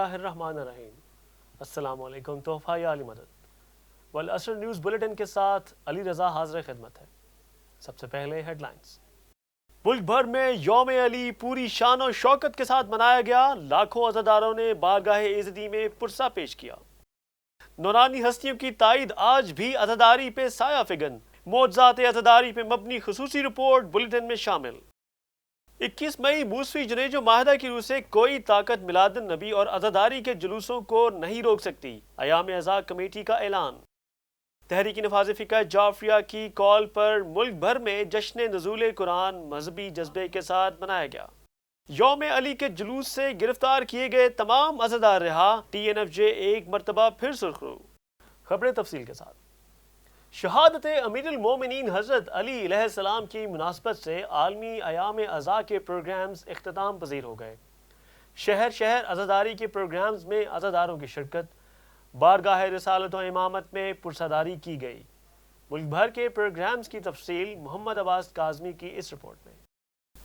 اللہ الرحمن الرحیم۔ السلام علیکم۔ تحفہ یا علی مدد والعصر نیوز بلیٹن کے ساتھ علی رضا حاضر خدمت ہے۔ سب سے پہلے ہیڈ لائنز۔ ملک بھر میں یوم علی پوری شان و شوکت کے ساتھ منایا گیا۔ لاکھوں عزاداروں نے بارگاہ ایزدی میں پرسہ پیش کیا۔ نورانی ہستیوں کی تائید آج بھی عزاداری پہ سایہ فگن۔ معجزات عزاداری پہ مبنی خصوصی رپورٹ بلیٹن میں شامل۔ 21 مئی موسوی جنیج و معاہدہ کی روح سے کوئی طاقت میلاد النبی اور عزاداری کے جلوسوں کو نہیں روک سکتی، ایام عزا کمیٹی کا اعلان۔ تحریک نفاذ فقہ جعفریہ کی کال پر ملک بھر میں جشن نزول قرآن مذہبی جذبے کے ساتھ منایا گیا۔ یوم علی کے جلوس سے گرفتار کیے گئے تمام عزادار رہا، ٹی این ایف جے ایک مرتبہ پھر سرخرو۔ خبریں تفصیل کے ساتھ۔ شہادت امیر المومنین حضرت علی علیہ السلام کی مناسبت سے عالمی ایام عزا کے پروگرامز اختتام پذیر ہو گئے۔ شہر شہر عزاداری کے پروگرامز میں عزاداروں کی شرکت، بارگاہ رسالت و امامت میں پرساداری کی گئی۔ ملک بھر کے پروگرامز کی تفصیل محمد عباس کاظمی کی اس رپورٹ میں۔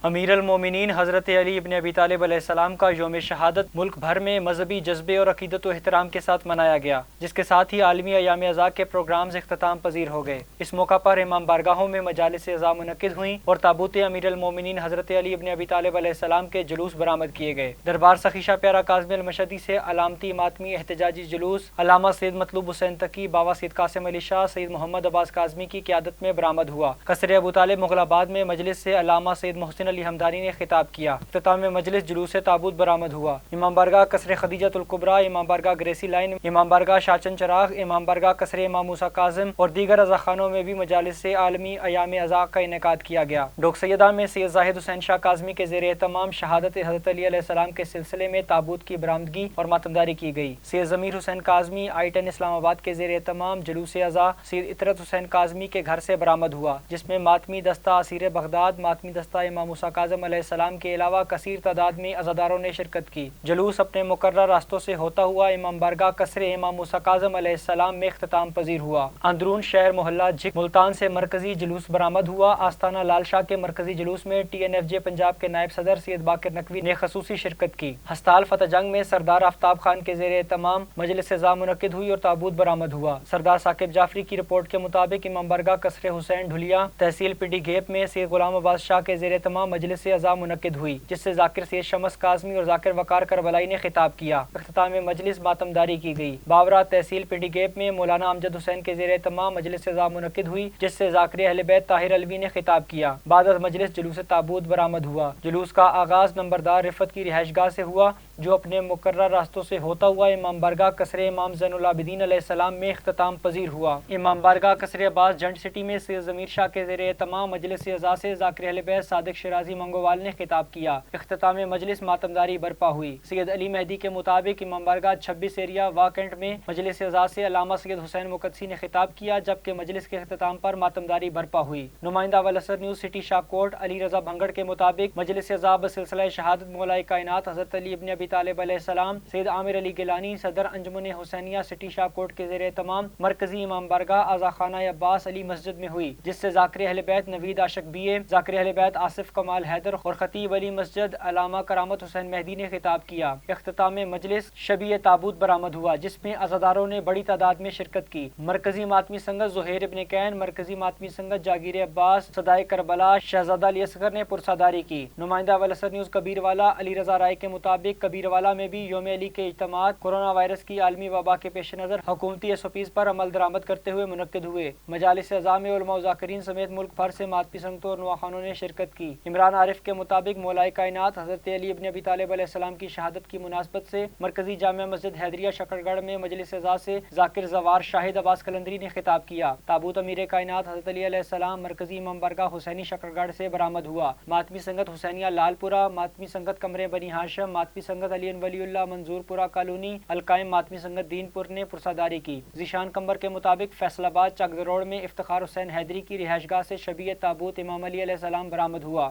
امیر المومنین حضرت علی ابن ابی طالب علیہ السلام کا یوم شہادت ملک بھر میں مذہبی جذبے اور عقیدت و احترام کے ساتھ منایا گیا، جس کے ساتھ ہی عالمی ایام عزا کے پروگرامز اختتام پذیر ہو گئے۔ اس موقع پر امام بارگاہوں میں مجالس عزا منعقد ہوئیں اور تابوت امیر المومنین حضرت علی ابن ابی طالب علیہ السلام کے جلوس برآمد کیے گئے۔ دربار سخی شاہ پیارا کاظمی المشہدی سے علامتی ماتمی احتجاجی جلوس علامہ سید مطلوب حسین تقی، بابا سید قاسم علی شاہ، سید محمد عباس کاظمی کی قیادت میں برآمد ہوا۔ قصر ابو طالب مغل آباد میں مجلس سے علامہ سید محسن علی حمدانی نے خطاب کیا۔ اختتام مجلس جلوس تابوت برآمد ہوا۔ امام بارگاہ قصر خدیجۃ الکبریٰ، امام بارگاہ گریسی لائن، امام بارگاہ شاچن چراغ، امام بارگاہ قصر امام موسیٰ کاظم اور دیگر عزاخانوں میں بھی مجالس سے عالمی ایام عزا کا انعقاد کیا گیا۔ ڈوک سیدہ میں سید زاہد حسین شاہ کاظمی کے زیر اہتمام شہادت حضرت علی علیہ السلام کے سلسلے میں تابوت کی برآمدگی اور ماتمداری کی گئی۔ سید ضمیر حسین کاظمی I-10 اسلام آباد کے زیر اہتمام جلوس عزا سید اطرت حسین کاظمی کے گھر سے برآمد ہوا، جس میں ماتمی دستہ اسیر بغداد، ماتمی دستہ امام موسیٰ کاظم علیہ السلام کے علاوہ کثیر تعداد میں عزاداروں نے شرکت کی۔ جلوس اپنے مقررہ راستوں سے ہوتا ہوا امام بارگاہ قصر امام موسیٰ کاظم علیہ السلام میں اختتام پذیر ہوا۔ اندرون شہر محلہ جھک ملتان سے مرکزی جلوس برآمد ہوا۔ آستانہ لال شاہ کے مرکزی جلوس میں ٹی این ایف جے پنجاب کے نائب صدر سید باقر نقوی نے خصوصی شرکت کی۔ ہسپتال فتح جنگ میں سردار آفتاب خان کے زیر اہتمام مجلس عزا منعقد ہوئی اور تابوت برآمد ہوا۔ سردار ثاقب جعفری کی رپورٹ کے مطابق امام بارگاہ قصر حسین ڈھلیا تحصیل پنڈی گھیپ میں سید غلام عباس شاہ کے زیر اہتمام مجلس عزا منعقد ہوئی، جس سے ذاکر سید شمس کاظمی اور ذاکر وقار کربلائی نے خطاب کیا۔ اختتام مجلس ماتمداری کی گئی۔ باورہ تحصیل پنڈی گیپ میں مولانا امجد حسین کے زیر اہتمام مجلس عزا منعقد ہوئی، جس سے ذاکر اہل بیت طاہر علوی نے خطاب کیا۔ بعد از مجلس جلوس تابوت برآمد ہوا۔ جلوس کا آغاز نمبردار رفت کی رہائش گاہ سے ہوا، جو اپنے مقررہ راستوں سے ہوتا ہوا امام بارگاہ قصر امام زین العابدین علیہ السلام میں اختتام پذیر ہوا۔ امام بارگاہ قصر عباس جنٹ سٹی میں سید ضمیر شاہ کے زیر اہتمام مجلس عزا سے ذاکر اہل بیت صادق شیرازی منگووال نے خطاب کیا۔ اختتام مجلس ماتمداری برپا ہوئی۔ سید علی مہدی کے مطابق امام بارگاہ 26 ایریا واکنٹ میں مجلس عزا سے علامہ سید حسین مقدسی نے خطاب کیا، جبکہ مجلس کے اختتام پر ماتمداری برپا ہوئی۔ نمائندہ والعصر نیوز سٹی شاہ کوٹ علی رضا بھنگڑ کے مطابق مجلس عزا بسلسلہ شہادت مولا کائنات حضرت علی ابن ابی طالب علیہ السلام سید عامر علی گیلانی صدر انجمن حسینیہ سٹی شاہ کوٹ کے زیر اہتمام مرکزی امام بارگاہ آزا خانہ عباس علی مسجد میں ہوئی، جس سے ذاکر اہل بیت نوید عاشق BA، ذاکر اہل بیت آصف کمال حیدر اور خطیب علی مسجد علامہ کرامت حسین مہدی نے خطاب کیا۔ اختتام مجلس شبیہ تابوت برآمد ہوا، جس میں عزاداروں نے بڑی تعداد میں شرکت کی۔ مرکزی ماتمی سنگت زہیر ابن کین، مرکزی ماتمی سنگت جاگیر عباس، صدائے کربلا شہزادہ علی اصغر نے پرساداری کی۔ نمائندہ والعصر نیوز کبیر والا علی رضا رائے کے مطابق کبیر والا میں بھی یوم علی کے اجتماعات کورونا وائرس کی عالمی وبا کے پیش نظر حکومتی SOPs پر عمل درآمد کرتے ہوئے منعقد ہوئے۔ مجالس عزا میں علماء و ذاکرین سمیت ملک بھر سے ماتمی سنگتوں اور نواخانوں نے شرکت کی۔ عمران عارف کے مطابق مولا کائنات حضرت علی ابن ابی طالب علیہ السلام کی شہادت کی مناسبت سے مرکزی جامع مسجد حیدریہ شکرگڑھ میں مجلس عزا سے ذاکر زوار شاہد عباس قلندری نے خطاب کیا۔ تابوت امیر کائنات حضرت علی علیہ السلام مرکزی امام بارگاہ حسینی شکرگڑھ سے برآمد ہوا۔ ماتمی سنگت حسینیہ لال پورہ، ماتمی سنگت کمرے بنی ہاشم، ماتمی سنگت علی ولی اللہ منظور پورہ کالونی القائم ماتمی سنگت دین پور نے پرساداری کی۔ ذیشان کمبر کے مطابق فیصل آباد چک روڈ میں افتخار حسین حیدری کی رہائش گاہ سے شبیہ تابوت امام علی علیہ السلام برآمد ہوا۔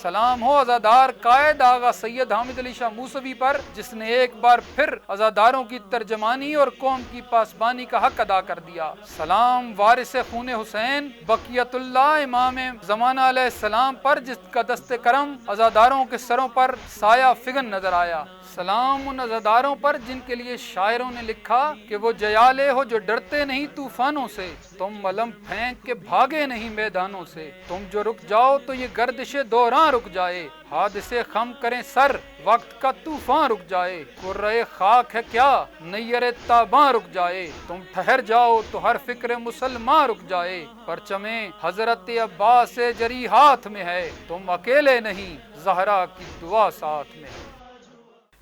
سلام ہو عزادار قائد آغا سید حامد علی شاہ موسوی پر، جس نے ایک بار پھر عزاداروں کی ترجمانی اور قوم کی پاسبانی کا حق ادا کر دیا۔ سلام وارث خون حسین بقیت اللہ امام زمانہ علیہ السلام پر، جس کا دست کرم عزاداروں کے سروں پر سایہ فگن نظر آیا۔ سلام ان عزاداروں پر جن کے لیے شاعروں نے لکھا کہ وہ جیالے ہو جو ڈرتے نہیں طوفانوں سے، تم علم پھینک کے بھاگے نہیں میدانوں سے، تم جو رک جاؤ تو یہ گردش دوران رک جائے، حادثے خم کریں سر وقت کا طوفان رک جائے، قرۂ خاک ہے کیا نیر تاباں رک جائے، تم ٹھہر جاؤ تو ہر فکر مسلمان رک جائے، پرچم حضرت عباس جری ہاتھ میں ہے، تم اکیلے نہیں زہرا کی دعا ساتھ میں ہے۔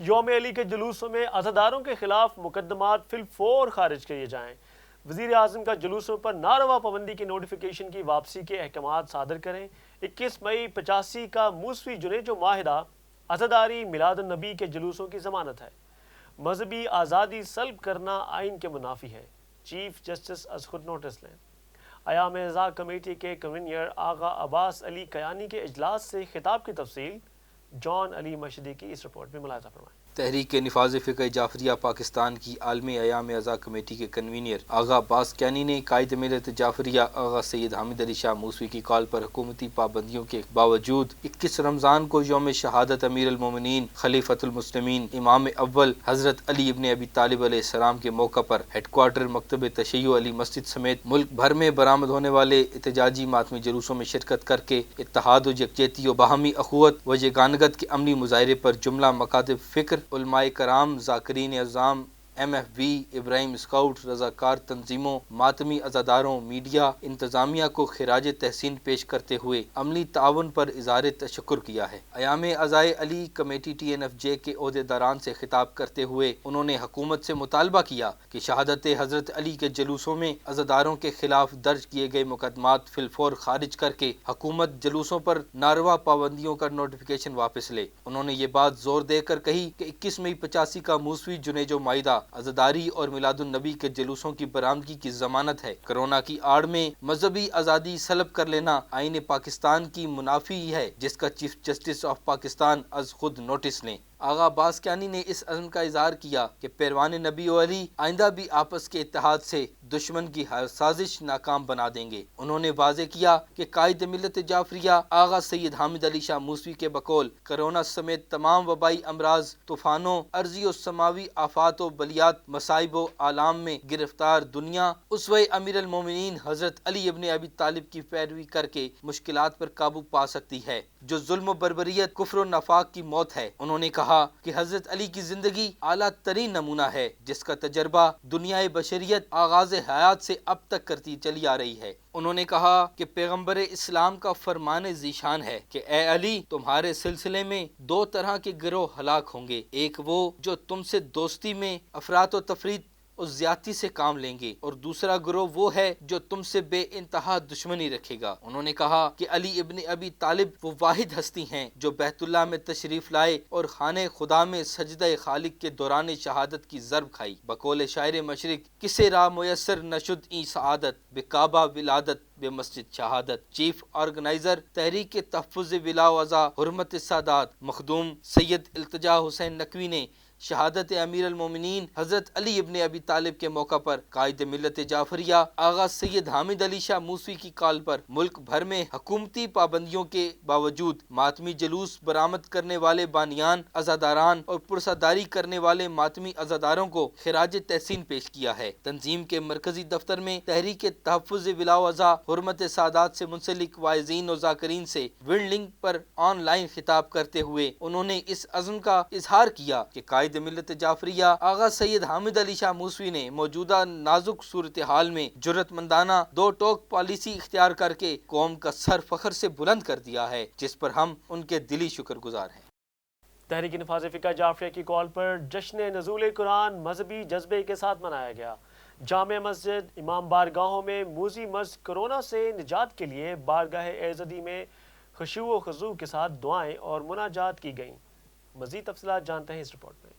یوم علی کے جلوسوں میں عزاداروں کے خلاف مقدمات فی الفور خارج کیے جائیں۔ وزیر اعظم کا جلوسوں پر ناروا پابندی کی نوٹیفیکیشن کی واپسی کے احکامات صادر کریں۔ 21 مئی 85 کا موسوی جنیجو معاہدہ عزاداری میلاد النبی کے جلوسوں کی ضمانت ہے۔ مذہبی آزادی سلب کرنا آئین کے منافی ہے، چیف جسٹس از خود نوٹس لیں۔ ایام عزا کمیٹی کے کنوینر آغا عباس علی کیانی کے اجلاس سے خطاب کی تفصیل جان علی مشہدی کی اس رپورٹ میں ملاحظہ فرمائیں۔ تحریک نفاذ فقہ جعفریہ پاکستان کی عالمی ایام اعزا کمیٹی کے کنوینر آغا عباس کیانی نے قائد ملت جعفریہ آغا سید حامد علی شاہ موسوی کی کال پر حکومتی پابندیوں کے باوجود 21 رمضان کو یوم شہادت امیر المومنین خلیفۃ المسلمین امام اول حضرت علی ابن ابی طالب علیہ السلام کے موقع پر ہیڈ کوارٹر مکتب تشیع علی مسجد سمیت ملک بھر میں برآمد ہونے والے احتجاجی ماتمی جلوسوں میں شرکت کر کے اتحاد و یکجہتی و باہمی اخوت و یگانگت کے عملی مظاہرے پر جملہ مکاتب فکر، علماء کرام، ذاکرین اعظام، ایم ایف بی، ابراہیم اسکاؤٹ، رضاکار تنظیموں، ماتمی عزاداروں، میڈیا، انتظامیہ کو خراج تحسین پیش کرتے ہوئے عملی تعاون پر اظہار تشکر کیا ہے۔ ایام عزائے علی کمیٹی ٹی این ایف جے کے عہدیداران سے خطاب کرتے ہوئے انہوں نے حکومت سے مطالبہ کیا کہ شہادت حضرت علی کے جلوسوں میں عزاداروں کے خلاف درج کیے گئے مقدمات فی الفور خارج کر کے حکومت جلوسوں پر ناروا پابندیوں کا نوٹیفیکیشن واپس لے۔ انہوں نے یہ بات زور دے کر کہی کہ 21 مئی 85 کا موسوی جنیجو معاہدہ عزاداری اور میلاد النبی کے جلوسوں کی برآمدگی کی ضمانت ہے۔ کرونا کی آڑ میں مذہبی آزادی سلب کر لینا آئین پاکستان کی منافی ہے، جس کا چیف جسٹس آف پاکستان از خود نوٹس لیں۔ آغا عباس کیانی نے اس عزم کا اظہار کیا کہ پیروان نبی و علی آئندہ بھی آپس کے اتحاد سے دشمن کی ہر سازش ناکام بنا دیں گے۔ انہوں نے واضح کیا کہ قائد ملت جعفریہ آغا سید حامد علی شاہ موسوی کے بقول کرونا سمیت تمام وبائی امراض، طوفانوں، ارضی و سماوی آفات و بلیات، مصائب و آلام میں گرفتار دنیا اسوہ امیر المومنین حضرت علی ابن ابی طالب کی پیروی کر کے مشکلات پر قابو پا سکتی ہے، جو ظلم و بربریت، کفر و نفاق کی موت ہے۔ انہوں نے کہا کہ حضرت علی کی زندگی اعلیٰ ترین نمونہ ہے، جس کا تجربہ دنیائے بشریت آغاز حیات سے اب تک کرتی چلی آ رہی ہے۔ انہوں نے کہا کہ پیغمبر اسلام کا فرمان ذیشان ہے کہ اے علی، تمہارے سلسلے میں دو طرح کے گروہ ہلاک ہوں گے، ایک وہ جو تم سے دوستی میں افراط و تفریط اور زیادتی سے کام لیں گے، اور دوسرا گروہ وہ ہے جو تم سے بے انتہا دشمنی رکھے گا۔ انہوں نے کہا کہ علی ابن ابی طالب وہ واحد ہستی ہیں جو بیت اللہ میں تشریف لائے اور خانہ خدا میں سجدہ خالق کے دوران شہادت کی ضرب کھائی۔ بقول شاعر مشرق کسے را میسر نشد این سعادت، بے کعبہ ولادت بے مسجد شہادت۔ چیف آرگنائزر تحریک تحفظ ولا وضع حرمت سادات مخدوم سید التجا حسین نقوی نے شہادت امیر المومنین حضرت علی ابن ابی طالب کے موقع پر قائد ملت جعفریہ آغا سید حامد علی شاہ موسوی کی کال پر ملک بھر میں حکومتی پابندیوں کے باوجود ماتمی جلوس برآمد کرنے والے بانیان، عزاداران اور پرساداری کرنے والے ماتمی عزاداروں کو خراج تحسین پیش کیا ہے۔ تنظیم کے مرکزی دفتر میں تحریک تحفظ ولا وضع حرمت سادات سے منسلک واعظین و ذاکرین سے ویڈ لنک پر آن لائن خطاب کرتے ہوئے انہوں نے اس عزم کا اظہار کیا کہ قائد ملت جعفریہ آغا سید حامد علی شاہ موسوی نے موجودہ نازک صورتحال میں جرأت مندانہ دو ٹوک پالیسی اختیار کر کے قوم کا سر فخر سے بلند کر دیا ہے، جس پر ہم ان کے دلی شکر گزار ہیں۔ تحریک نفاذ فقہ جعفریہ کی کال پر جشن نزول قرآن مذہبی جذبے کے ساتھ منایا گیا۔ جامع مسجد، امام بارگاہوں میں موذی مرض کرونا سے نجات کے لیے بارگاہ ایزدی میں خشوع و خضوع کے ساتھ دعائیں اور مناجات کی گئیں۔ مزید تفصیلات جانتے ہیں اس رپورٹ میں۔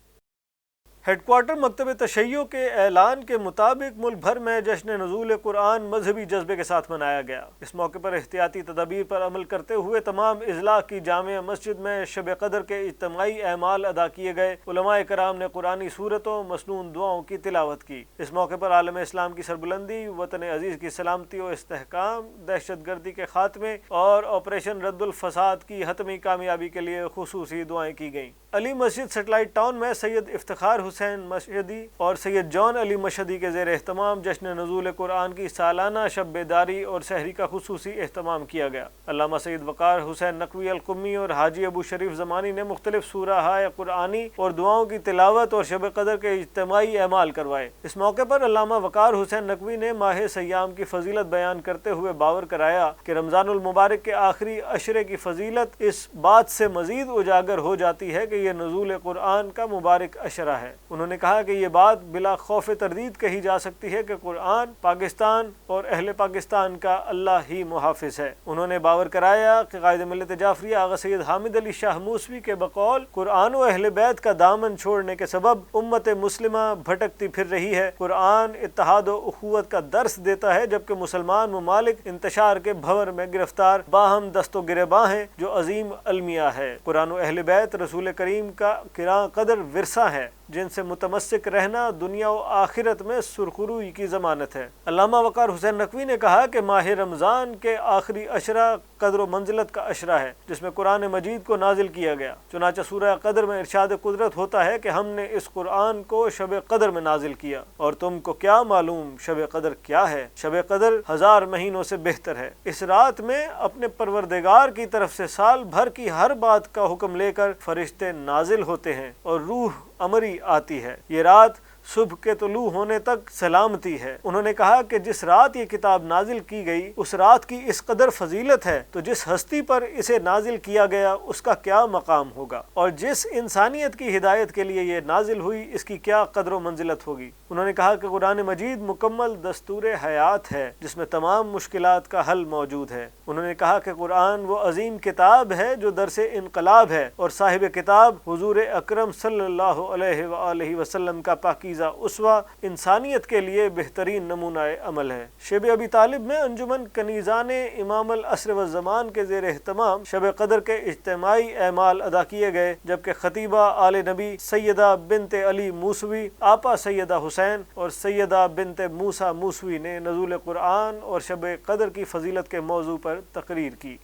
ہیڈ کوارٹر مکتب تشیع کے اعلان کے مطابق ملک بھر میں جشن نزول قرآن مذہبی جذبے کے ساتھ منایا گیا۔ اس موقع پر احتیاطی تدابیر پر عمل کرتے ہوئے تمام اضلاع کی جامع مسجد میں شب قدر کے اجتماعی اعمال ادا کیے گئے۔ علماء کرام نے قرآنی سورتوں مسنون دعاؤں کی تلاوت کی۔ اس موقع پر عالم اسلام کی سربلندی، وطن عزیز کی سلامتی و استحکام، دہشت گردی کے خاتمے اور آپریشن رد الفساد کی حتمی کامیابی کے لیے خصوصی دعائیں کی گئیں۔ علی مسجد سیٹلائٹ ٹاؤن میں سید افتخار حسین مشہدی اور سید جان علی مشہدی کے زیر اہتمام جشن نزول قرآن کی سالانہ شب بیداری اور سحری کا خصوصی اہتمام کیا گیا۔ علامہ سید وقار حسین نقوی القمی اور حاجی ابو شریف زمانی نے مختلف سورہ قرآنی اور دعاؤں کی تلاوت اور شب قدر کے اجتماعی اعمال کروائے۔ اس موقع پر علامہ وقار حسین نقوی نے ماہ سیام کی فضیلت بیان کرتے ہوئے باور کرایا کہ رمضان المبارک کے آخری عشرے کی فضیلت اس بات سے مزید اجاگر ہو جاتی ہے کہ یہ نزول قرآن کا مبارک عشرہ ہے۔ انہوں نے کہا کہ یہ بات بلا خوف تردید کہی جا سکتی ہے کہ قرآن پاکستان اور اہل پاکستان کا اللہ ہی محافظ ہے۔ انہوں نے باور کرایا کہ قائد ملت جعفریہ آغا سید حامد علی شاہ موسوی کے بقول قرآن و اہل بیت کا دامن چھوڑنے کے سبب امت مسلمہ بھٹکتی پھر رہی ہے۔ قرآن اتحاد و اخوت کا درس دیتا ہے، جبکہ مسلمان ممالک انتشار کے بھنور میں گرفتار باہم دست و گریباں ہیں، جو عظیم المیہ ہے۔ قرآن و اہل بیت رسول کریم کا گراں قدر ورثہ ہے، جن سے متمسک رہنا دنیا و آخرت میں سرخروئی کی ضمانت ہے۔ علامہ وقار حسین نقوی نے کہا کہ ماہ رمضان کے آخری عشرہ قدر و منزلت کا عشرہ ہے، جس میں قرآن مجید کو نازل کیا گیا۔ چنانچہ سورہ قدر میں ارشاد قدرت ہوتا ہے کہ ہم نے اس قرآن کو شب قدر میں نازل کیا، اور تم کو کیا معلوم شب قدر کیا ہے؟ شب قدر 1000 مہینوں سے بہتر ہے۔ اس رات میں اپنے پروردگار کی طرف سے سال بھر کی ہر بات کا حکم لے کر فرشتے نازل ہوتے ہیں اور روح امری آتی ہے۔ یہ رات صبح کے طلوع ہونے تک سلامتی ہے۔ انہوں نے کہا کہ جس رات یہ کتاب نازل کی گئی اس رات کی اس قدر فضیلت ہے، تو جس ہستی پر اسے نازل کیا گیا اس کا کیا مقام ہوگا، اور جس انسانیت کی ہدایت کے لیے یہ نازل ہوئی اس کی کیا قدر و منزلت ہوگی۔ انہوں نے کہا کہ قرآن مجید مکمل دستور حیات ہے، جس میں تمام مشکلات کا حل موجود ہے۔ انہوں نے کہا کہ قرآن وہ عظیم کتاب ہے جو درس انقلاب ہے، اور صاحب کتاب حضور اکرم صلی اللہ علیہ وآلہ وسلم کا پاکیزہ اسوہ انسانیت کے لیے بہترین نمونہ عمل ہے۔ شب ابی طالب میں انجمن کنیزان امام العصر والزمان کے زیر اہتمام شب قدر کے اجتماعی اعمال ادا کیے گئے، جبکہ خطیبہ آل نبی سیدہ بنت علی موسوی، آپا سیدہ حسین اور سیدہ بنت موسیٰ موسوی نے نزول قرآن اور شب قدر کی فضیلت کے موضوع پر تقریر کی۔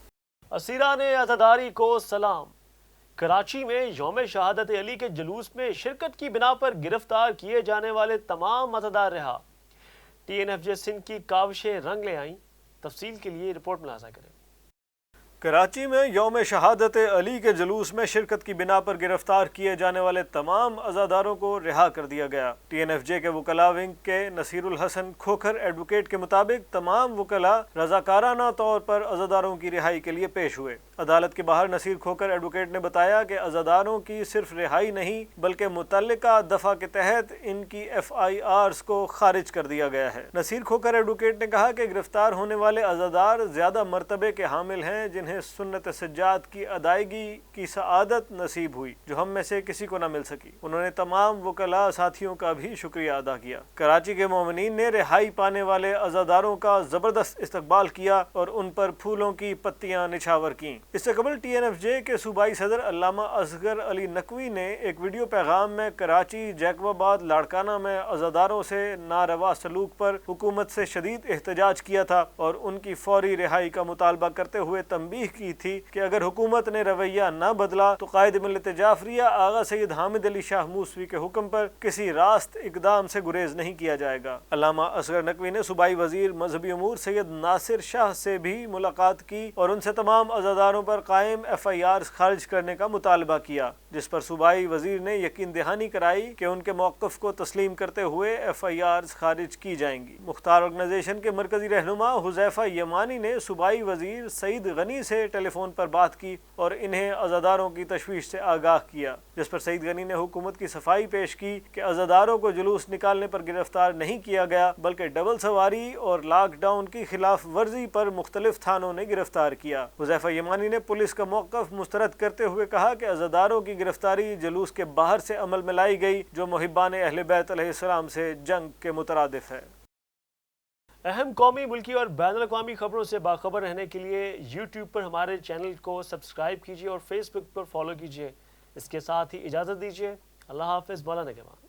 اسیران عزاداری کو سلام۔ کراچی میں یوم شہادت علی کے جلوس میں شرکت کی بنا پر گرفتار کیے جانے والے تمام عزادار رہا۔ TNFJ سندھ کی کاوشیں رنگ لے آئیں۔ تفصیل کے لیے رپورٹ ملاحظہ کریں۔ کراچی میں یوم شہادت علی کے جلوس میں شرکت کی بنا پر گرفتار کیے جانے والے تمام عزاداروں کو رہا کر دیا گیا۔ TNFJ کے وکلاء ونگ کے نصیر الحسن کھوکھر ایڈوکیٹ کے مطابق تمام وکلاء رضاکارانہ طور پر عزاداروں کی رہائی کے لیے پیش ہوئے۔ عدالت کے باہر نصیر کھوکھر ایڈوکیٹ نے بتایا کہ عزاداروں کی صرف رہائی نہیں بلکہ متعلقہ دفعہ کے تحت ان کی FIRs کو خارج کر دیا گیا ہے۔ نصیر کھوکھر ایڈوکیٹ نے کہا کہ گرفتار ہونے والے عزادار زیادہ مرتبے کے حامل ہیں، جنہیں سنت سجاد کی ادائیگی کی سعادت نصیب ہوئی، جو ہم میں سے کسی کو نہ مل سکی۔ انہوں نے تمام وکلاء ساتھیوں کا بھی شکریہ ادا کیا۔ کراچی کے مومنین نے رہائی پانے والے عزاداروں کا زبردست استقبال کیا اور ان پر پھولوں کی پتیاں نچھاور کیں۔ اس سے قبل TNFJ کے صوبائی صدر علامہ اصغر علی نقوی نے ایک ویڈیو پیغام میں کراچی، جیکب آباد، لاڑکانہ میں عزاداروں سے ناروا سلوک پر حکومت سے شدید احتجاج کیا تھا اور ان کی فوری رہائی کا مطالبہ کرتے ہوئے تنبیہ کی تھی کہ اگر حکومت نے رویہ نہ بدلا تو قائد ملت جعفریہ آغا سید حامد علی شاہ موسوی کے حکم پر کسی راست اقدام سے گریز نہیں کیا جائے گا۔ علامہ اصغر نقوی نے صوبائی وزیر مذہبی امور سید ناصر شاہ سے بھی ملاقات کی اور ان سے تمام عزاداروں پر قائم FIRs خارج کرنے کا مطالبہ کیا، جس پر صوبائی وزیر نے یقین دہانی کرائی کہ ان کے موقف کو تسلیم کرتے ہوئے FIRs خارج کی جائیں گی۔ مختار آرگنائزیشن کے مرکزی رہنما حذیفہ یمانی نے صوبائی وزیر سعید غنی سے ٹیلی فون پر بات کی اور انہیں عزاداروں کی تشویش سے آگاہ کیا، جس پر سعید غنی نے حکومت کی صفائی پیش کی کہ عزاداروں کو جلوس نکالنے پر گرفتار نہیں کیا گیا بلکہ ڈبل سواری اور لاک ڈاؤن کی خلاف ورزی پر مختلف تھانوں نے گرفتار کیا۔ حذیفہ یمانی نے پولیس کا موقف مسترد کرتے ہوئے کہا کہ عزاداروں کی گرفتاری جلوس کے باہر سے عمل میں لائی گئی جو محبان اہل بیت علیہ السلام سے جنگ کے مترادف ہے۔ اہم قومی، ملکی اور بین الاقوامی خبروں سے باخبر رہنے کے لیے یوٹیوب پر ہمارے چینل کو سبسکرائب کیجیے اور فیس بک پر فالو کیجیے۔ اس کے ساتھ ہی اجازت دیجیے۔ اللہ حافظ، مولا نگہبان۔